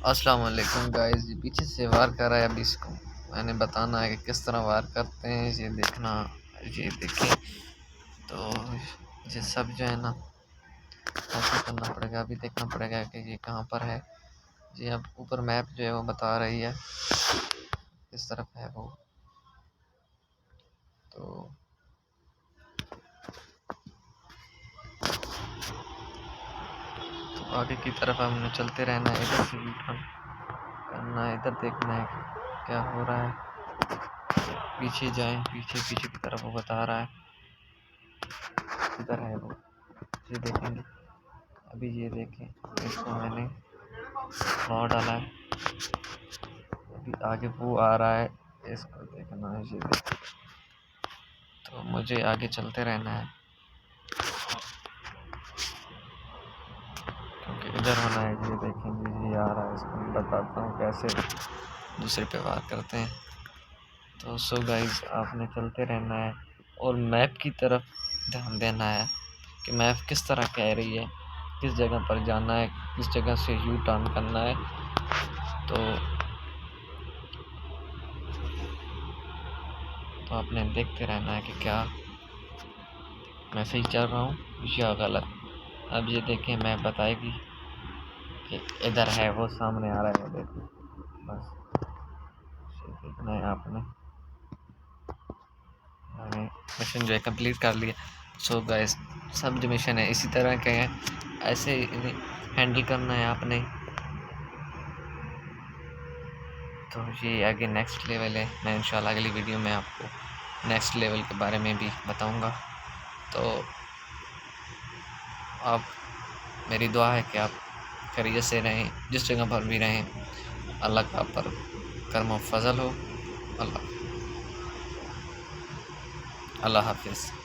अस्सलाम वालेकुम गाइस। ये पीछे से वार कर रहा है। अभी इसको मैंने बताना है कि किस तरह वार करते हैं। ये देखना, ये देखें तो ये सब जो है ना ऐसा करना पड़ेगा। अभी देखना पड़ेगा कि ये कहाँ पर है। जी अब ऊपर मैप जो है वो बता रही है किस तरफ है वो। तो आगे की तरफ हमने चलते रहना है। इधर से यूटर्न करना है, इधर देखना है क्या हो रहा है। पीछे जाएं, पीछे पीछे की तरफ वो बता रहा है इधर है वो। ये देखेंगे। अभी ये देखें, इसको मैंने लॉ डाला है। अभी आगे वो आ रहा है, इसको देखना है। ये देखें, तो मुझे आगे चलते रहना है क्योंकि इधर होना है। ये देखेंगे, ये आ रहा है। इसको मैं बताता हूँ कैसे दूसरे पे वार करते हैं। तो सो गाइस, आपने चलते रहना है और मैप की तरफ ध्यान देना है कि मैप किस तरह कह रही है, किस जगह पर जाना है, किस जगह से यू टर्न करना है। तो आपने देखते रहना है कि क्या मैं सही चल रहा हूँ या गलत। अब ये देखें, मैप बताएगी कि इधर है वो, सामने आ रहा है वो। देखो बस ये देखना है आपने। मैंने मिशन जो है कंप्लीट कर लिया। सो गाइस, सब जो मिशन है इसी तरह के हैं, ऐसे इन्हें हैंडल करना है आपने। तो ये आगे नेक्स्ट लेवल है। मैं इंशाल्लाह अगली वीडियो में आपको नेक्स्ट लेवल के बारे में भी बताऊंगा। तो आप, मेरी दुआ है कि आप खैरियत से रहें, जिस जगह पर भी रहें। अल्लाह का पर करम व फजल हो। अल्लाह हाफिज़।